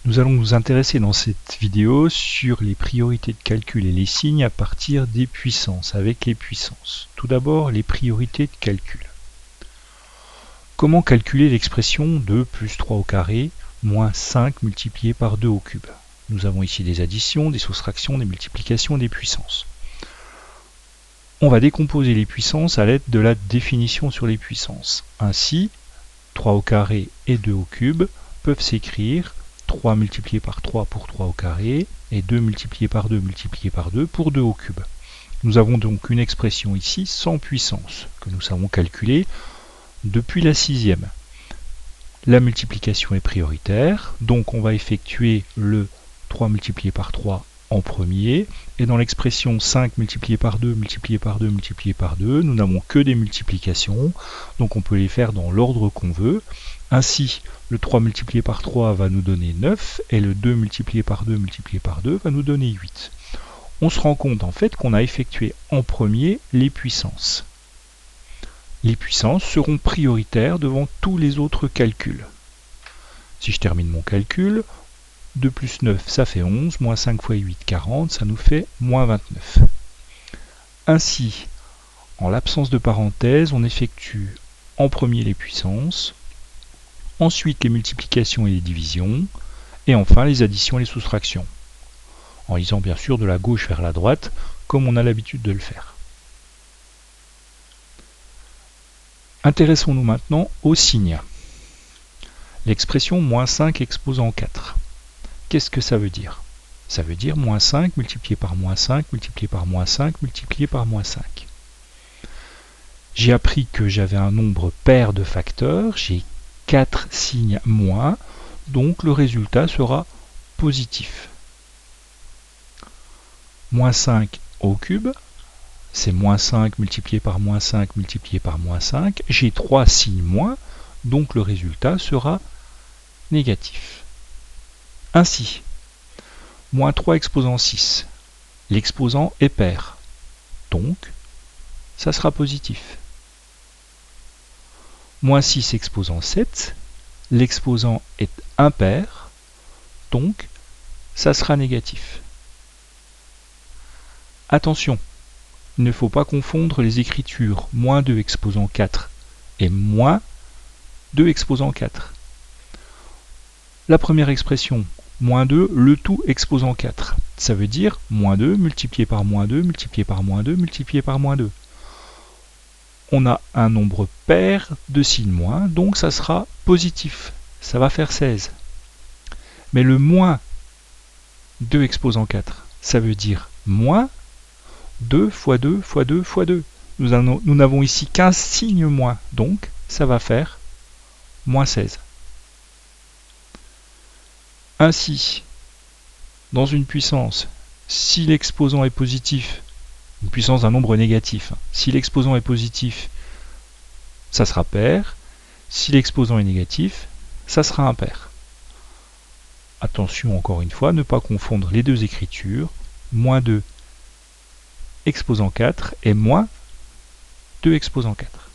Nous allons nous intéresser dans cette vidéo sur les priorités de calcul et les signes à partir des puissances, avec les puissances. Tout d'abord, les priorités de calcul. Comment calculer l'expression de plus 3 au carré moins 5 multiplié par 2 au cube? Nous avons ici des additions, des soustractions, des multiplications, des puissances. On va décomposer les puissances à l'aide de la définition sur les puissances. Ainsi, 3 au carré et 2 au cube peuvent s'écrire 3 multiplié par 3 pour 3 au carré et 2 multiplié par 2 multiplié par 2 pour 2 au cube. Nous avons donc une expression ici sans puissance que nous savons calculer depuis la sixième. La multiplication est prioritaire, donc on va effectuer le 3 multiplié par 3 en premier, et dans l'expression 5 multiplié par 2 multiplié par 2 multiplié par 2, nous n'avons que des multiplications, donc on peut les faire dans l'ordre qu'on veut. Ainsi, le 3 multiplié par 3 va nous donner 9, et le 2 multiplié par 2 multiplié par 2 va nous donner 8. On se rend compte en fait qu'on a effectué en premier les puissances. Les puissances seront prioritaires devant tous les autres calculs. Si je termine mon calcul, 2 plus 9, ça fait 11, moins 5 fois 8, 40, ça nous fait moins 29. Ainsi, en l'absence de parenthèse, on effectue en premier les puissances, ensuite les multiplications et les divisions, et enfin les additions et les soustractions, en lisant bien sûr de la gauche vers la droite, comme on a l'habitude de le faire. Intéressons-nous maintenant aux signes. L'expression moins 5 exposant 4. Qu'est-ce que ça veut dire? Ça veut dire moins 5 multiplié par moins 5 multiplié par moins 5 multiplié par moins 5. J'ai appris que j'avais un nombre pair de facteurs, j'ai 4 signes moins, donc le résultat sera positif. Moins 5 au cube, c'est moins 5 multiplié par moins 5 multiplié par moins 5. J'ai 3 signes moins, donc le résultat sera négatif. Ainsi, moins 3 exposant 6, l'exposant est pair, donc ça sera positif. Moins 6 exposant 7, l'exposant est impair, donc ça sera négatif. Attention, il ne faut pas confondre les écritures moins 2 exposant 4 et moins 2 exposant 4. La première expression, moins 2, le tout exposant 4. Ça veut dire moins 2 multiplié par moins 2 multiplié par moins 2 multiplié par moins 2. On a un nombre pair de signes moins, donc ça sera positif. Ça va faire 16. Mais le moins 2 exposant 4, ça veut dire moins 2 fois 2 fois 2 fois 2. Nous n'avons ici qu'un signe moins, donc ça va faire moins 16. Ainsi, dans une puissance, si l'exposant est positif, une puissance d'un nombre négatif, si l'exposant est positif, ça sera pair. Si l'exposant est négatif, ça sera impair. Attention encore une fois, ne pas confondre les deux écritures, moins 2 exposant 4 et moins 2 exposant 4.